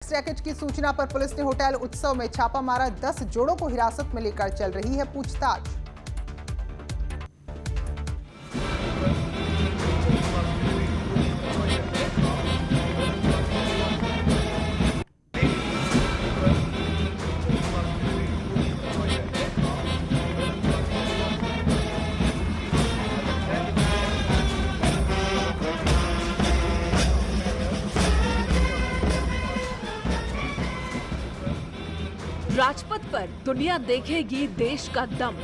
Racket की सूचना पर पुलिस ने होटल उत्सव में छापा मारा। 10 जोड़ों को हिरासत में लेकर चल रही है पूछताछ। राजपथ पर दुनिया देखेगी देश का दम।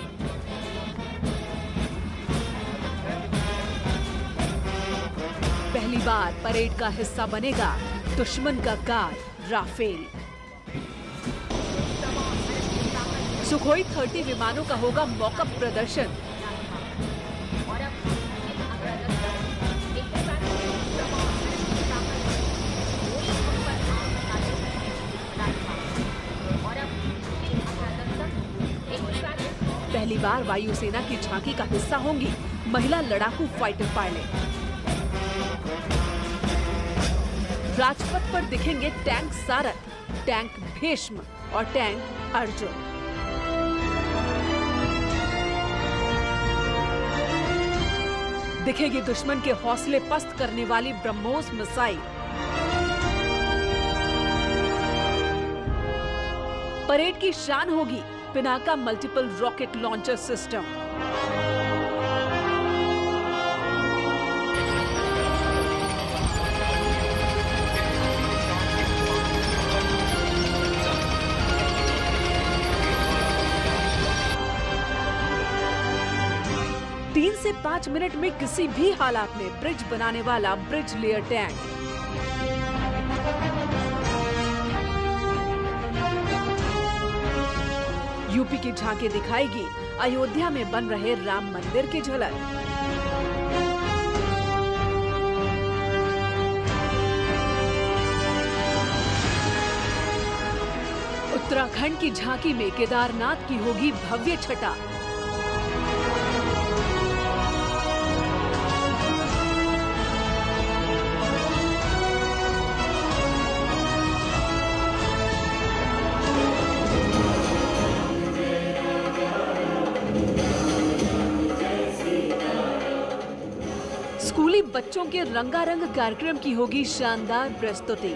पहली बार परेड का हिस्सा बनेगा दुश्मन का कार राफेल। सुखोई 30 विमानों का होगा मॉकअप प्रदर्शन। पहली बार वायुसेना की झांकी का हिस्सा होंगी महिला लड़ाकू फाइटर पायलट। राजपथ पर दिखेंगे टैंक सारथ, टैंक भीष्म और टैंक अर्जुन। दिखेगी दुश्मन के हौसले पस्त करने वाली ब्रह्मोस मिसाइल। परेड की शान होगी Pinaka multiple rocket launcher system. तीन से 5 मिनट में किसी भी हालात में ब्रिज बनाने वाला ब्रिज लेयर टैंक। यूपी की झांकी दिखाएगी अयोध्या में बन रहे राम मंदिर की झलक। उत्तराखंड की झांकी में केदारनाथ की होगी भव्य छटा। स्कूली बच्चों के रंगारंग कार्यक्रम की होगी शानदार प्रस्तुति।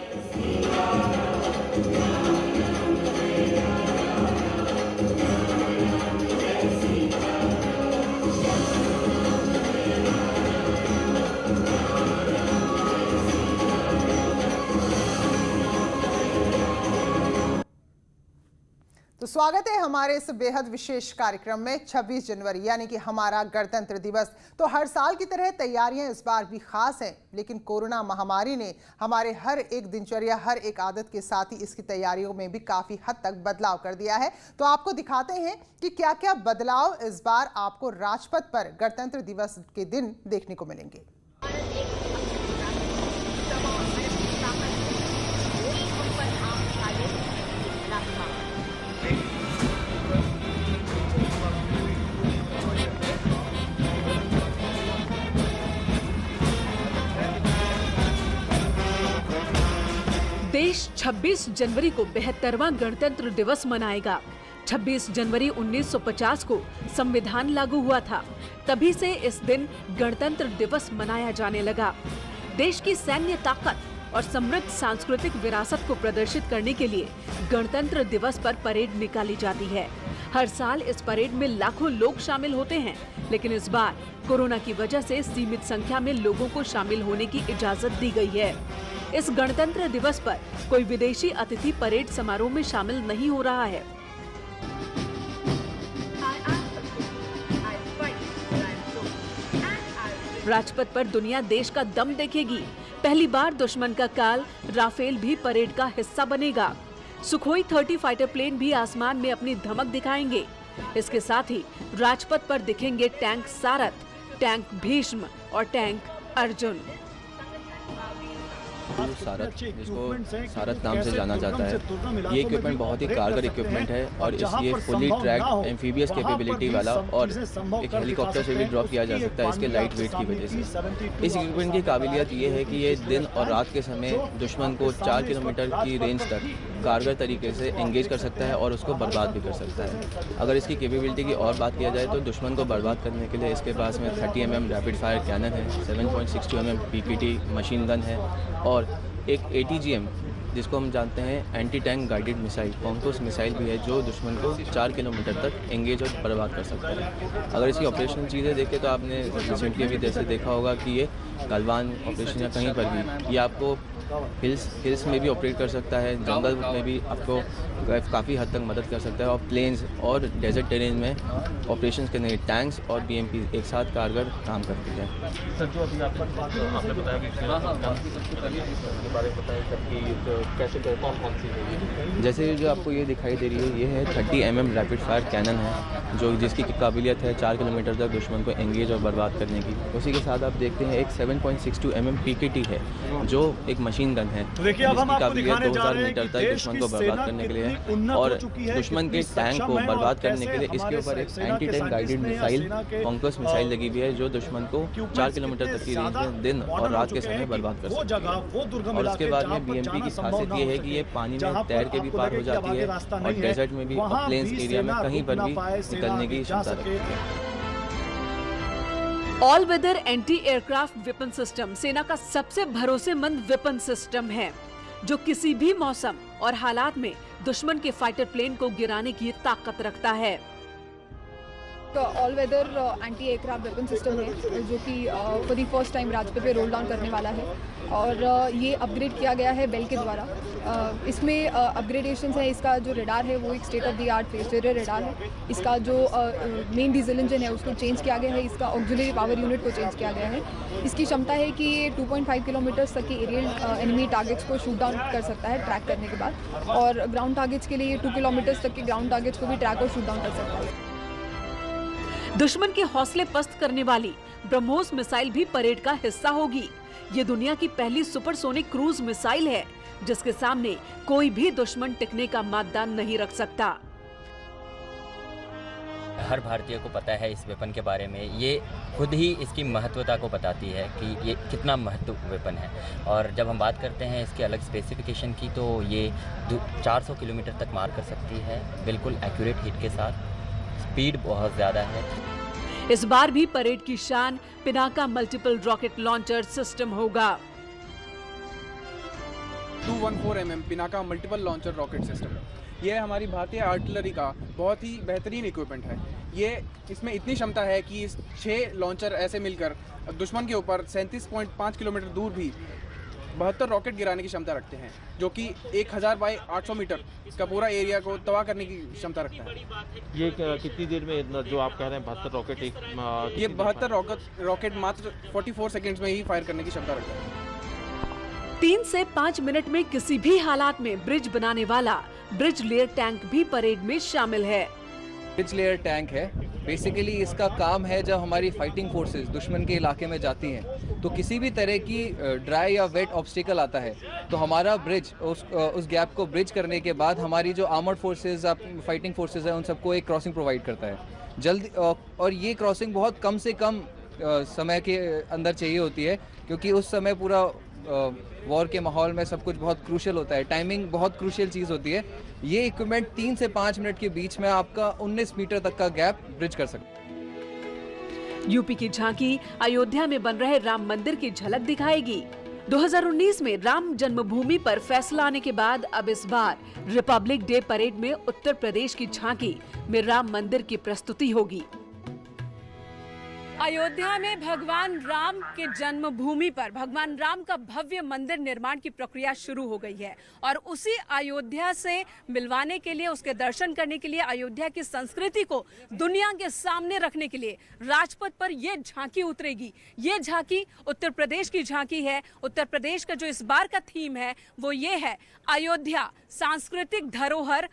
तो स्वागत है हमारे इस बेहद विशेष कार्यक्रम में। 26 जनवरी यानी कि हमारा गणतंत्र दिवस। तो हर साल की तरह तैयारियां इस बार भी खास हैं, लेकिन कोरोना महामारी ने हमारे हर एक दिनचर्या, हर एक आदत के साथ ही इसकी तैयारियों में भी काफी हद तक बदलाव कर दिया है। तो आपको दिखाते हैं कि क्या क्या बदलाव इस बार आपको राजपथ पर गणतंत्र दिवस के दिन देखने को मिलेंगे। देश 26 जनवरी को 72वां गणतंत्र दिवस मनाएगा। 26 जनवरी 1950 को संविधान लागू हुआ था, तभी से इस दिन गणतंत्र दिवस मनाया जाने लगा। देश की सैन्य ताकत और समृद्ध सांस्कृतिक विरासत को प्रदर्शित करने के लिए गणतंत्र दिवस पर परेड निकाली जाती है। हर साल इस परेड में लाखों लोग शामिल होते हैं, लेकिन इस बार कोरोना की वजह से सीमित संख्या में लोगों को शामिल होने की इजाजत दी गई है। इस गणतंत्र दिवस पर कोई विदेशी अतिथि परेड समारोह में शामिल नहीं हो रहा है। राजपथ पर दुनिया देश का दम देखेगी। पहली बार दुश्मन का काल राफेल भी परेड का हिस्सा बनेगा। सुखोई 30 फाइटर प्लेन भी आसमान में अपनी धमक दिखाएंगे। इसके साथ ही राजपथ पर दिखेंगे टैंक सारथ, टैंक भीष्म और टैंक अर्जुन। टू सारथ, जिसको सारथ नाम से जाना जाता है। ये इक्विपमेंट बहुत ही कारगर इक्विपमेंट है और ये फुली ट्रैक्ड एम्फीबियस कैपेबिलिटी वाला और एक हेलीकॉप्टर से भी ड्रॉप किया जा सकता है इसके लाइट वेट की वजह से। इस इक्विपमेंट की काबिलियत ये है कि ये दिन और रात के समय दुश्मन को 4 किलोमीटर की रेंज तक कारगर तरीके से एंगेज कर सकता है और उसको बर्बाद भी कर सकता है। अगर इसकी कैपेबिलिटी की और बात किया जाए तो दुश्मन को बर्बाद करने के लिए इसके पास में 30 mm रैपिड फायर कैनन है, 7.62 mm PPT मशीन गन है और एक ATGM जिसको हम जानते हैं एंटी टैंक गाइडेड मिसाइल, कॉम्पोस मिसाइल भी है जो दुश्मन को 4 किलोमीटर तक एंगेज और बर्बाद कर सकता है। अगर इसकी ऑपरेशनल चीज़ें देखें तो आपने रिसेंटली अभी जैसे देखा होगा कि ये गलवान ऑपरेशन या कहीं पर भी ये आपको हिल्स में भी ऑपरेट कर सकता है, जंगल में भी आपको काफ़ी हद तक मदद कर सकता है और प्लेन्स और डेजर्ट टेरेन में ऑपरेशंस करने टैंक्स और BMP एक साथ कारगर काम करती है। सर, जो अभी आपने बताया कि कैसे कौन सी है, जैसे जो आपको ये दिखाई दे रही है ये है 30 mm रैपिड फायर कैनन है जो जिसकी काबिलियत है 4 किलोमीटर तक दुश्मन को एंगेज और बर्बाद करने की। उसी के साथ आप देखते हैं एक 7.62 mm PKT है जो एक मशीन गन है जिसकी काबिलियत 2000 मीटर तक दुश्मन को बर्बाद करने के लिए और दुश्मन के टैंक को बर्बाद करने के लिए इसके ऊपर एक anti tank guided missile conquest missile लगी हुई है जो दुश्मन को 4 किलोमीटर तक की रेंज में दिन और रात के समय बर्बाद कर सकती है। और उसके बाद में BMP की खासियत ये है कि ये पानी में तैर के भी पार हो जाती है और डेजर्ट में भी और प्लेन्स एरिया में कहीं पर भी निकलने की क्षमता रखती है। All weather anti aircraft weapon system सेना का सबसे भरोसेमंद वेपन सिस्टम है जो किसी भी मौसम और हालात में दुश्मन के फाइटर प्लेन को गिराने की ताकत रखता है। All weather anti aircraft weapon system है जो कि for the first time Rajpath पे रोल डाउन करने वाला है और ये अपग्रेड किया गया है बेल के द्वारा। इसमें अपग्रेडेशंस है। इसका जो रडार है वो एक state of the art face radar है। इसका जो मेन डीजल इंजन है उसको चेंज किया गया है। इसका ऑक्सिलरी पावर यूनिट को चेंज किया गया है। इसकी क्षमता है कि ये 2.5 किलोमीटर तक के एरियल एनिमी टारगेट्स को शूट डाउन कर सकता है ट्रैक करने के बाद और ग्राउंड टारगेट्स के लिए 2 किलोमीटर तक के ग्राउंड टारगेट्स को भी ट्रैक और शूट डाउन कर सकता है। दुश्मन के हौसले पस्त करने वाली ब्रह्मोस मिसाइल भी परेड का हिस्सा होगी। ये दुनिया की पहली सुपरसोनिक क्रूज मिसाइल है जिसके सामने कोई भी दुश्मन टिकने का मादा नहीं रख सकता। हर भारतीय को पता है इस वेपन के बारे में। ये खुद ही इसकी महत्वता को बताती है कि ये कितना महत्वपूर्ण वेपन है। और जब हम बात करते हैं इसके अलग स्पेसिफिकेशन की तो ये 400 किलोमीटर तक मार कर सकती है बिल्कुल एक्यूरेट हिट के साथ। स्पीड बहुत ज़्यादा है। इस बार भी परेड की शान Pinaka multiple rocket launcher system होगा। 214 mm Pinaka multiple launcher rocket system यह हमारी भारतीय आर्टिलरी का बहुत ही बेहतरीन इक्विपमेंट है। ये इसमें इतनी क्षमता है कि इस 6 लॉन्चर ऐसे मिलकर दुश्मन के ऊपर 37.5 किलोमीटर दूर भी 72 रॉकेट गिराने की क्षमता रखते हैं जो कि 1000 बाई 800 मीटर का पूरा एरिया को तबाह करने की क्षमता रखता है। ये कितनी देर में जो आप कह रहे हैं 72 रॉकेट ये 72 रॉकेट मात्र 44 सेकेंड्स में ही फायर करने की क्षमता रखता है। 3 से 5 मिनट में किसी भी हालात में ब्रिज बनाने वाला ब्रिज लेयर टैंक भी परेड में शामिल है। ब्रिज लेयर टैंक है। बेसिकली इसका काम है जब हमारी फाइटिंग फोर्सेस दुश्मन के इलाके में जाती हैं तो किसी भी तरह की ड्राई या वेट ऑब्स्टिकल आता है तो हमारा ब्रिज उस गैप को ब्रिज करने के बाद हमारी जो आर्मर्ड फोर्सेस फाइटिंग फोर्सेस हैं उन सबको एक क्रॉसिंग प्रोवाइड करता है जल्द। और ये क्रॉसिंग बहुत कम से कम समय के अंदर चाहिए होती है क्योंकि उस समय पूरा वॉर के माहौल में सब कुछ बहुत क्रूशियल होता है। टाइमिंग बहुत क्रूशियल चीज़ होती है। ये इक्विपमेंट 3 से 5 मिनट के बीच में आपका 19 मीटर तक का गैप ब्रिज कर सकता है। यूपी की झांकी अयोध्या में बन रहे राम मंदिर की झलक दिखाएगी। 2019 में राम जन्मभूमि पर फैसला आने के बाद अब इस बार रिपब्लिक डे परेड में उत्तर प्रदेश की झांकी में राम मंदिर की प्रस्तुति होगी। अयोध्या में भगवान राम के जन्मभूमि पर भगवान राम का भव्य मंदिर निर्माण की प्रक्रिया शुरू हो गई है और उसी अयोध्या से मिलवाने के लिए, उसके दर्शन करने के लिए, अयोध्या की संस्कृति को दुनिया के सामने रखने के लिए राजपथ पर ये झांकी उतरेगी। ये झांकी उत्तर प्रदेश की झांकी है। उत्तर प्रदेश का जो इस बार का थीम है वो ये है अयोध्या सांस्कृतिक धरोहर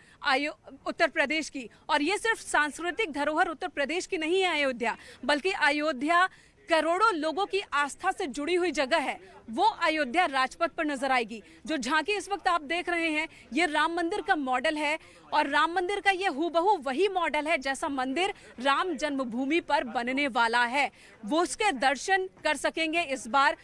उत्तर प्रदेश की। और ये सिर्फ सांस्कृतिक धरोहर उत्तर प्रदेश की नहीं है अयोध्या, बल्कि अयोध्या करोड़ों लोगों की आस्था से जुड़ी हुई जगह है, वो अयोध्या राजपथ पर नजर आएगी। जो झांकी इस वक्त आप देख रहे हैं, ये राम मंदिर का मॉडल है और राम मंदिर का ये हूबहू वही मॉडल है जैसा मंदिर राम जन्मभूमि पर बनने वाला है। वो उसके दर्शन कर सकेंगे इस बार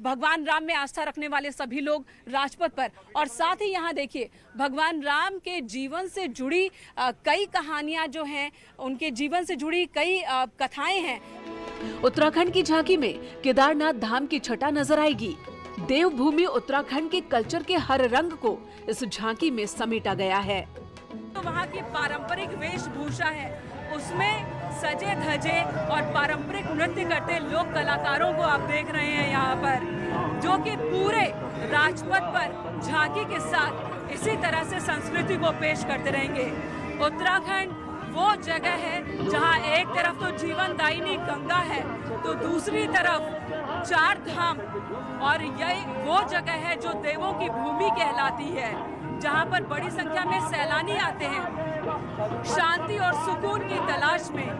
भगवान राम में आस्था रखने वाले सभी लोग राजपथ पर। और साथ ही यहाँ देखिए, भगवान राम के जीवन से जुड़ी कई कहानियां जो हैं, उनके जीवन से जुड़ी कई कथाएं हैं। उत्तराखंड की झांकी में केदारनाथ धाम की छटा नजर आएगी। देवभूमि उत्तराखंड के कल्चर के हर रंग को इस झांकी में समेटा गया है। तो वहाँ की पारंपरिक वेशभूषा है, उसमें सजे धजे और पारंपरिक नृत्य करते लोक कलाकारों को आप देख रहे हैं यहाँ पर, जो कि पूरे राजपथ पर झांकी के साथ इसी तरह से संस्कृति को पेश करते रहेंगे। उत्तराखंड वो जगह है जहाँ एक तरफ तो जीवनदायिनी गंगा है, तो दूसरी तरफ 4 धाम, और यही वो जगह है जो देवों की भूमि कहलाती है, जहाँ पर बड़ी संख्या में सैलानी आते हैं शांति और सुकून की तलाश में।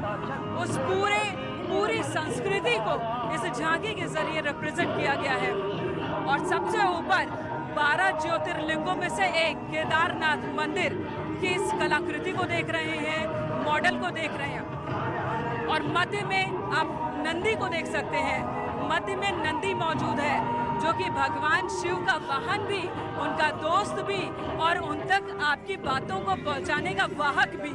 उस पूरी संस्कृति को इस झांकी के जरिए रिप्रेजेंट किया गया है। और सबसे ऊपर 12 ज्योतिर्लिंगों में से एक केदारनाथ मंदिर की इस कलाकृति को देख रहे हैं, मॉडल को देख रहे हैं। और मध्य में आप नंदी को देख सकते हैं, मध्य में नंदी मौजूद है, जो कि भगवान शिव का वाहन भी, उनका दोस्त भी, और उन तक आपकी बातों को पहुंचाने का वाहक भी।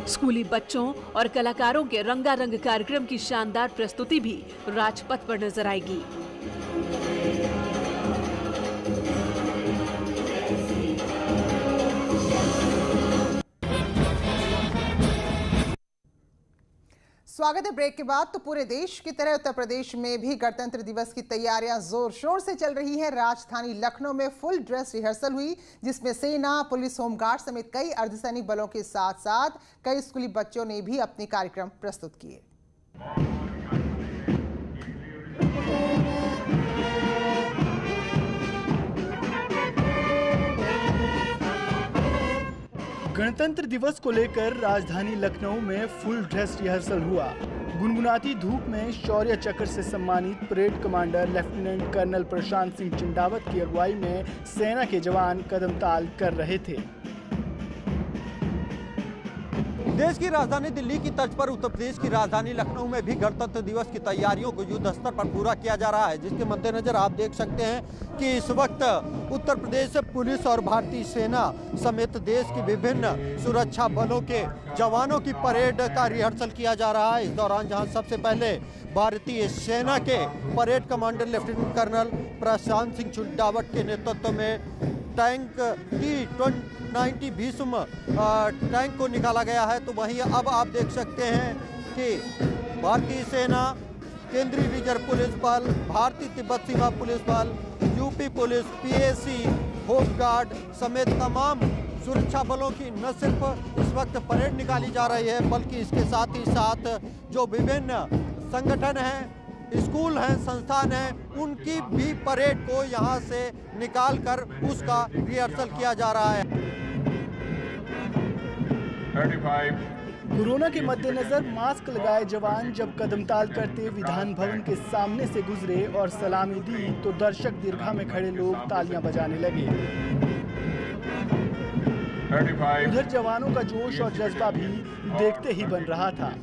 स्कूली बच्चों और कलाकारों के रंगारंग कार्यक्रम की शानदार प्रस्तुति भी राजपथ पर नजर आएगी। स्वागत है ब्रेक के बाद। तो पूरे देश की तरह उत्तर प्रदेश में भी गणतंत्र दिवस की तैयारियां जोर शोर से चल रही हैं। राजधानी लखनऊ में फुल ड्रेस रिहर्सल हुई, जिसमें सेना, पुलिस, होमगार्ड समेत कई अर्धसैनिक बलों के साथ साथ कई स्कूली बच्चों ने भी अपने कार्यक्रम प्रस्तुत किए। गणतंत्र दिवस को लेकर राजधानी लखनऊ में फुल ड्रेस रिहर्सल हुआ। गुनगुनाती धूप में शौर्य चक्र से सम्मानित parade commander lieutenant colonel Prashant Singh चिंडावत की अगुवाई में सेना के जवान कदम ताल कर रहे थे। देश की राजधानी दिल्ली की तर्ज पर उत्तर प्रदेश की राजधानी लखनऊ में भी गणतंत्र दिवस की तैयारियों को युद्ध स्तर पर पूरा किया जा रहा है, जिसके मद्देनजर आप देख सकते हैं कि इस वक्त उत्तर प्रदेश पुलिस और भारतीय सेना समेत देश की विभिन्न सुरक्षा बलों के जवानों की परेड का रिहर्सल किया जा रहा है। इस दौरान जहां सबसे पहले भारतीय सेना के parade commander lieutenant colonel Prashant Singh चिंडावत के नेतृत्व में टैंक T-90 भीष्म टैंक को निकाला गया है, तो वहीं अब आप देख सकते हैं कि भारतीय सेना, केंद्रीय रिजर्व पुलिस बल, भारतीय तिब्बत सीमा पुलिस बल, यूपी पुलिस, PAC, होमगार्ड समेत तमाम सुरक्षा बलों की न सिर्फ इस वक्त परेड निकाली जा रही है, बल्कि इसके साथ ही साथ जो विभिन्न संगठन हैं, स्कूल हैं, संस्थान हैं, उनकी भी परेड को यहां से निकालकर उसका रिहर्सल किया जा रहा है। कोरोना के मद्देनजर मास्क लगाए जवान जब कदमताल करते विधान भवन के सामने से गुजरे और सलामी दी, तो दर्शक दीर्घा में खड़े लोग तालियां बजाने लगे। उधर जवानों का जोश और जज्बा भी देखते ही बन रहा था।